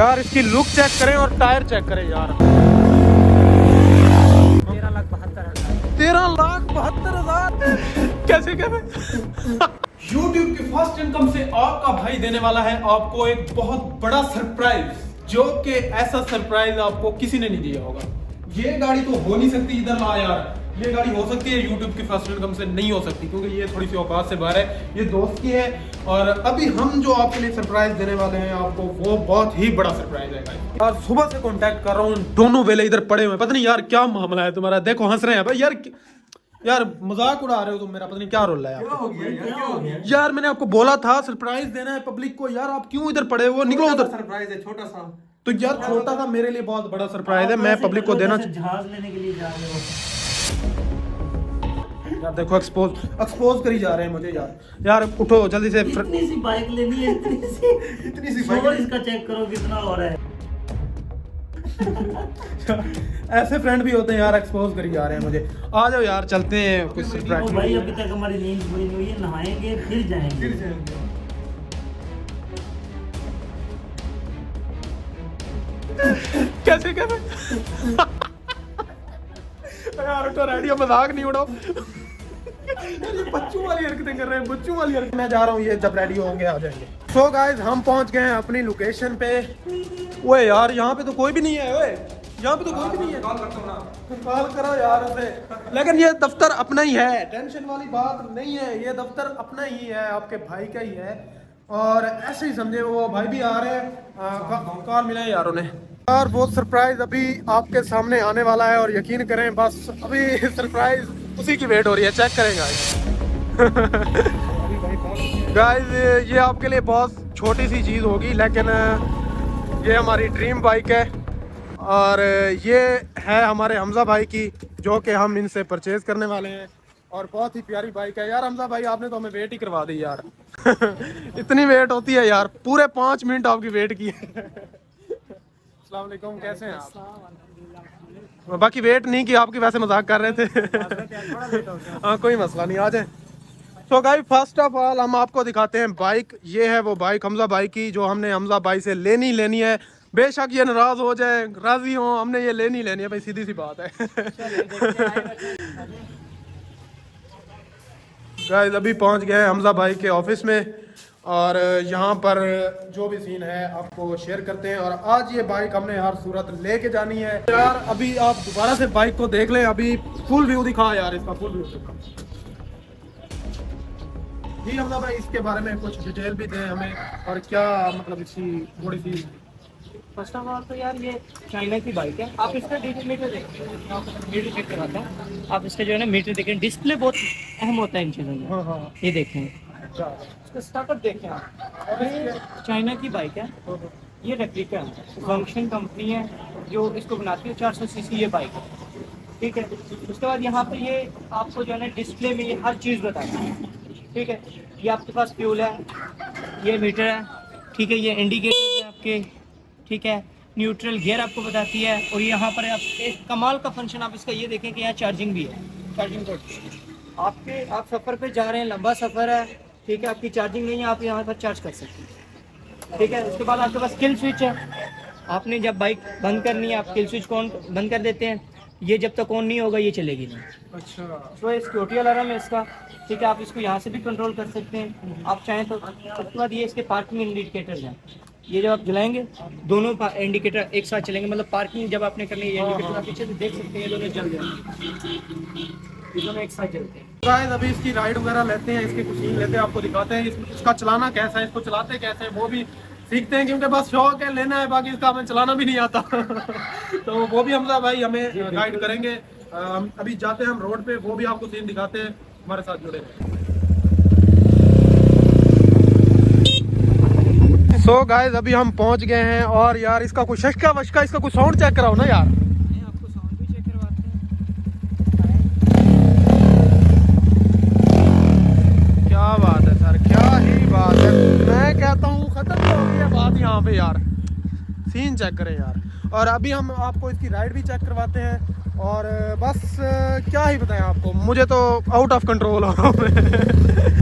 यार इसकी look check करें और टायर चेक करें यार। 13,72,000 कैसे YouTube की फर्स्ट इनकम से आपका भाई देने वाला है आपको एक बहुत बड़ा सरप्राइज, जो कि ऐसा सरप्राइज आपको किसी ने नहीं दिया होगा। ये गाड़ी तो हो नहीं सकती, इधर ला यार। ये गाड़ी हो सकती है, YouTube की फर्स्ट इनकम से नहीं हो सकती, क्योंकि ये थोड़ी सी औकात से बाहर है। ये दोस्त की है और अभी हम जो आपके लिए सरप्राइज देने वाले हैं आपको, वो बहुत ही बड़ा सरप्राइज है गाइस। और सुबह से कांटेक्ट कर रहा हूँ, दोनों वेले इधर पड़े हुए, पता नहीं यार क्या मामला है तुम्हारा। देखो हंस रहे हैं भाई यार मजाक उड़ा रहे हो तुम मेरा, पता नहीं क्या रोल है यार। क्या हो गया यार मैंने आपको बोला था सरप्राइज देना है पब्लिक को, यार आप क्यों इधर पड़े हो? निकलो उधर। सरप्राइज है छोटा सा। तो यार छोटा सा मेरे लिए बहुत बड़ा सरप्राइज है, मैं पब्लिक को देना। जहाज लेने के लिए जा रहे हो यार देखो एक्सपोज करी जा रहे हैं मुझे यार उठो जल्दी से। इतनी सी बाइक लेनी है, इतनी सी बाइक। इसका चेक करो कितना हो रहा है। ऐसे फ्रेंड भी होते हैं यार, एक्सपोज करी जा रहे हैं मुझे। आ जाओ यार चलते हैं कुछ सरप्राइज। भाई अभी तक हमारी नींद पूरी नहीं हुई है, नहाएंगे फिर जाएंगे। कैसे यार उठो, रेडियो मजाक नहीं उड़ाओ। ये बच्चों वाली हरकतें कर रहे हैं, बच्चों वाली हरकतें। मैं जा रहा हूँ, ये जब रेडी होंगे आ जाएंगे। सो गाइस हम पहुंच गए हैं अपनी लोकेशन पे। ओए यार यहाँ पे तो कोई भी नहीं है। ओए यहाँ पे तो कोई भी नहीं है। कॉल करो यार उसे। लेकिन ये दफ्तर अपना ही है, टेंशन वाली बात नहीं है। ये दफ्तर अपना ही है, आपके भाई का ही है। और ऐसे ही समझे, वो भाई भी आ रहे हैं। कॉल मिला है यार उन्हें। यार वो सरप्राइज अभी आपके सामने आने वाला है और यकीन करें बस अभी सरप्राइज उसी की वेट हो रही है। चेक करें गाइस ये आपके लिए बहुत छोटी सी चीज़ होगी, लेकिन ये हमारी ड्रीम बाइक है और ये है हमारे हमजा भाई की, जो कि हम इनसे परचेज करने वाले हैं। और बहुत ही प्यारी बाइक है यार। हमजा भाई आपने तो हमें वेट ही करवा दी यार। इतनी वेट होती है यार, पूरे 5 मिनट आपकी वेट की है। अस्सलाम वालेकुम, कैसे हैं आप? बाकी वेट नहीं की आपकी, वैसे मजाक कर रहे थे। हाँ कोई मसला नहीं, आ जाए। तो गाइस फर्स्ट ऑफ ऑल हम आपको दिखाते हैं बाइक। ये है वो बाइक हमजा भाई की, जो हमने हमजा भाई से लेनी है। बेशक ये नाराज हो जाए, राजी हो, हमने ये लेनी है भाई, सीधी सी बात है। गाइस अभी पहुंच गए हैं हमजा भाई के ऑफिस में और यहाँ पर जो भी सीन है आपको शेयर करते हैं। और आज ये बाइक हमने हर सूरत लेके जानी है यार। अभी आप दोबारा से बाइक को देख लें, अभी फुल व्यू दिखा यार, इसका फुल व्यू दिखा जी। हमजा भाई इसके बारे में कुछ डिटेल भी दें हमें, और क्या मतलब इसकी थोड़ी सी। फर्स्ट ऑफ ऑल तो यार ये चाइना की बाइक है। आप इसका मीटर देखिए, मीटर चेक कराता हूँ। आप इसका जो है ना मीटर देखें, डिस्प्ले बहुत अहम होता है इन चीज़ों में। हाँ। ये देखें, इसका स्टार्टर देखें आप। ये चाइना की बाइक है, ये रेप्लिका है, फंक्शन कंपनी है जो इसको बनाती है। 400 सीसी ये बाइक है, ठीक है। उसके बाद यहाँ पे ये आपको जो है ना डिस्प्ले में ये हर चीज़ बताती है, ठीक है। ये आपके पास फ्यूल है, ये मीटर है, ठीक है। ये इंडिकेटर है आपके, ठीक है। न्यूट्रल गियर आपको बताती है। और यहाँ पर आप एक कमाल का फंक्शन आप इसका ये देखें कि यहाँ चार्जिंग भी है, चार्जिंग पोर्ट। आप सफ़र पे जा रहे हैं, लंबा सफ़र है, ठीक है, आपकी चार्जिंग नहीं है, आप यहाँ पर चार्ज कर सकते हैं, ठीक है। उसके बाद आपके पास किल स्विच है। आपने जब बाइक बंद करनी है, आप किल स्विच को ऑन बंद कर देते हैं। ये जब तक ऑन नहीं होगा ये चलेगी नहीं। अच्छा, तो ये सिक्योरिटी अलार्म है इसका, ठीक है। आप इसको यहाँ से भी कंट्रोल कर सकते हैं आप चाहें तो। उसके बाद ये इसके पार्किंग इंडिकेटर्स हैं। ये जब आप जलाएंगे दोनों इंडिकेटर एक साथ चलेंगे, मतलब पार्किंग जब आपने करनी है, ये इंडिकेटर आप पीछे से देख सकते हैं, ये दोनों जल जाएंगे, ये दोनों एक साथ जलते हैं। गाइस अभी इसकी राइड वगैरह लेते हैं, इसकी कुछ सीन लेते हैं, आपको दिखाते हैं इसका चलाना कैसा है, इसको चलाते कैसे हैं वो भी सीखते हैं, क्योंकि बस शौक है, लेना है, बाकी इसका हमें चलाना भी नहीं आता। तो वो भी हमजा भाई हमें गाइड करेंगे। अभी जाते हैं हम रोड पे, वो भी आपको सीन दिखाते हैं, हमारे साथ जुड़े। सो गाइस अभी हम पहुंच गए हैं और यार इसका कुछ शशका वशका, इसका कुछ साउंड चेक कराओ ना यार। आपको साउंड भी चेक करवाते हैं। क्या बात है सर, क्या ही बात है। मैं कहता हूँ खत्म हो गई है बात यहाँ पे यार। सीन चेक करें यार। और अभी हम आपको इसकी राइड भी चेक करवाते हैं। और बस क्या ही बताएं आपको, मुझे तो आउट ऑफ कंट्रोल हो रहा हूँ।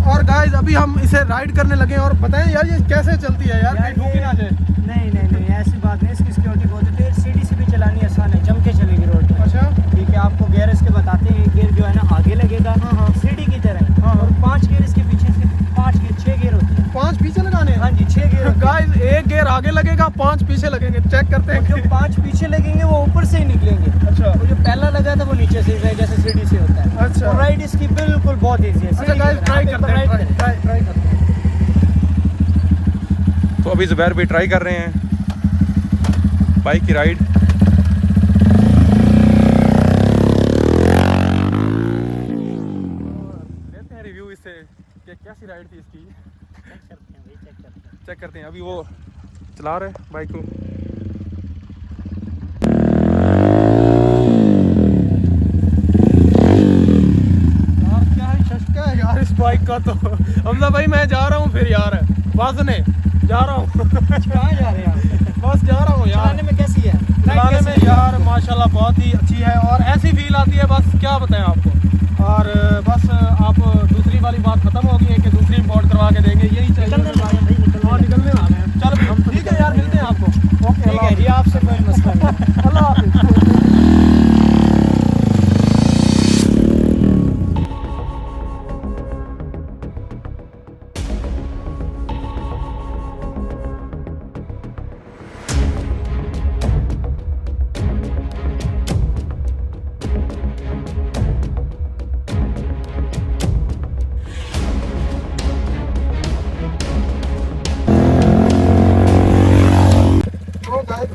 और गाइस अभी हम इसे राइड करने लगे और बताएं यार ये कैसे चलती है यार, कहीं ठोकी ना जाए। नहीं नहीं नहीं, ऐसी बात नहीं, इसकी सिक्योरिटी बहुत है। तो सीढ़ी से भी चलानी आसान है, जम के चलेगी रोड पे। अच्छा ठीक है, आपको गियर इसके बताते हैं। एक गियर जो है ना आगे लगेगा सीढ़ी की तरह, और 5 गियर इसके पीछे से, 5 गियर 6 गियर होते हैं। 5 पीछे लगाने हैं? हाँ जी 6 गियर। गाइस एक गियर आगे लगेगा, 5 पीछे लगेंगे। चेक करते हैं। जो 5 पीछे लगेंगे वो ऊपर से ही निकलेंगे। अच्छा वो जो पहला लगा था वो नीचे से जैसे सीढ़ी से होता है। अच्छा। और राइड इसकी बिल्कुल बहुत ईजी है। अच्छा गाइस ट्राई करते हैं, ट्राई करते हैं। तो अभी ज़ुबैर भी ट्राई कर रहे हैं बाइक की राइड। लेते हैं रिव्यू इससे कि कैसी राइड थी इसकी। चेक करते हैं। अभी वो चला रहे हैं बाइक को। यार क्या ही शशका है यार इस बाइक का। तो हमजा भाई मैं जा रहा हूँ फिर यार, वाजने जा रहा हूँ। कहाँ जा रहे हैं आप? बस जा रहा हूँ यार। चलाने में कैसी है? चलाने में यार माशाल्लाह बहुत ही अच्छी है, और ऐसी फील आती है बस क्या बताएं आपको। और बस आप दूसरी वाली बात खत्म हो गई है कि दूसरी इंपोर्ट करवा के देंगे, यही चाहिए। हाँ निकलने वाले हैं। चलो ठीक है यार, मिलते हैं आपको। ओके ठीक है जी, आपसे कोई मसला नहीं। अल्लाह हाफिज़।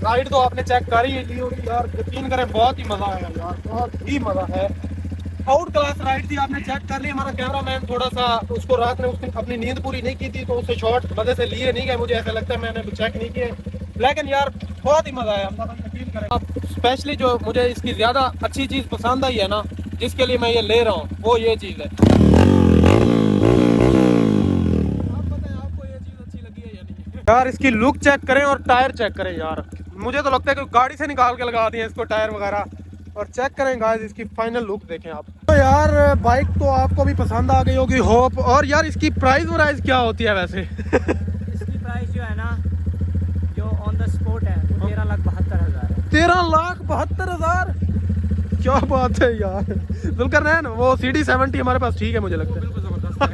राइड तो आपने चेक कर ही ली होगी यार, यकीन करें बहुत ही मजा आया यार, बहुत ही मजा है। आउट क्लास राइड थी, आपने चेक कर ली। हमारा कैमरामैन थोड़ा सा उसको रात में उसने अपनी नींद पूरी नहीं की थी, तो उससे शॉट मजे से लिए नहीं गए, मुझे ऐसा लगता है, मैंने चेक नहीं किए। लेकिन यार बहुत ही मजा आया, यकीन करें। आप स्पेशली जो मुझे इसकी ज्यादा अच्छी चीज पसंद आई है ना, जिसके लिए मैं ये ले रहा हूँ, वो ये चीज है। यार इसकी लुक चेक करें और टायर चेक करें यार, मुझे तो लगता है कि गाड़ी से निकाल के लगा दिए इसको टायर वगैरह। और चेक करें गाइस इसकी फाइनल लुक देखें आप। तो यार बाइक तो आपको भी पसंद आ गई होगी होप। और यार इसकी प्राइस वराइस क्या होती है वैसे? इसकी प्राइस जो है ना, जो ऑन द स्पॉट है वो 13,72,000 है। 13,72,000? क्या बात है यार। जुल्करनैन वो CD70 हमारे पास ठीक है मुझे लगता है। बिल्कुल ज़बरदस्त है।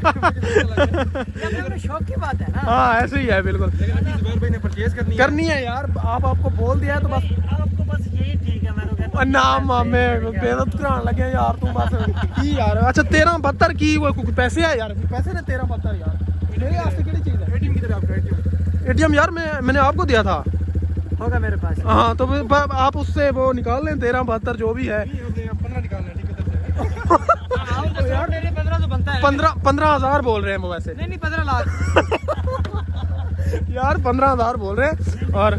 शौक की बात है ना। हाँ ऐसे ही है बिल्कुल। लेकिन अभी ज़ुबैर भाई ने परचेज करनी है यार, आपको बोल दिया है तो बस। आपको बस यही ठीक है, मैं तो कहता हूं नाम मामे बेइज्जत कराने लगे यार तू बस की यार। अच्छा 13,72 की वो कुछ पैसे है यार, पैसे ने 13,72 यार मेरे वास्ते केड़ी चीज है? एटीएम की तरह आपका एटीएम यार मैंने आपको दिया था। होगा मेरे पास। हाँ तो आप उससे वो निकाल लें 13,72 जो भी है। 15 निकालना है, ठीक है यार मेरे 15 तो बनता है। 15,000 बोल रहे हैं वो वैसे। नहीं 15 लाख। यार 15,000 बोल रहे हैं। और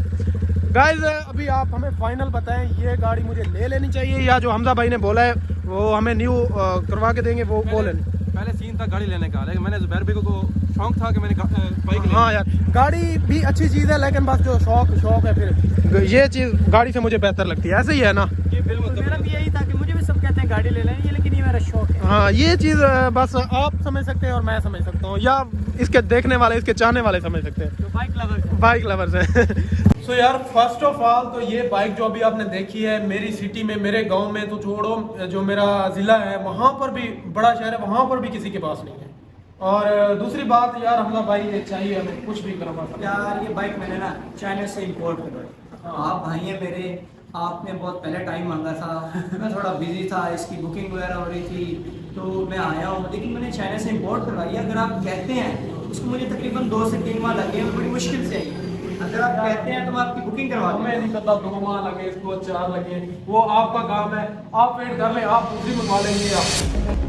गाइज अभी आप हमें फाइनल बताएं, ये गाड़ी मुझे ले लेनी चाहिए या जो हमजा भाई ने बोला है वो हमें न्यू करवा के देंगे वो लेनी? पहले सीन था गाड़ी लेने का, लेकिन मैंने ज़ुबैर भाई को शौक था कि मैंने बाइक लेनी। हाँ यार गाड़ी भी अच्छी चीज़ है, लेकिन बस जो शौक है फिर ये चीज़ गाड़ी से मुझे बेहतर लगती है। ऐसे ही है ना? ये बिल्कुल मेरा भी यही था कि मुझे भी सब कहते हैं गाड़ी ले लेनी है, लेकिन ये मेरा शौक है। हाँ ये चीज़ बस आप समझ सकते हैं और मैं समझ सकता हूँ, या इसके देखने वाले इसके चाहने वाले समझ सकते हैं, जो बाइक लवर्स है। सो यार फर्स्ट ऑफ ऑल तो ये बाइक जो अभी आपने देखी है मेरी सिटी में, मेरे गांव में तो छोड़ो, जो मेरा ज़िला है वहाँ पर भी, बड़ा शहर है वहाँ पर भी किसी के पास नहीं है। और दूसरी बात यार हमला भाई ये चाहिए हमें कुछ भी करवा यार, ये बाइक मैंने ना चाइना से इंपोर्ट करवाई। आप भाई हैं मेरे, आपने बहुत पहले टाइम मांगा था, मैं थोड़ा बिजी था, इसकी बुकिंग वगैरह हो रही थी तो मैं आया हूँ, लेकिन मैंने चाइना से इंपोर्ट करवाई। अगर आप कहते हैं उसको मुझे तकरीबन 2 से 3 माह लगे, बड़ी मुश्किल से आई। अगर आप कहते हैं तो मैं आपकी बुकिंग करवा दूँ। हमें नहीं पता 2 माह लगे इसको 4 लगे, वो आपका काम है, आप वेट कर ले, आप दूसरी मंगवा लेंगे आप।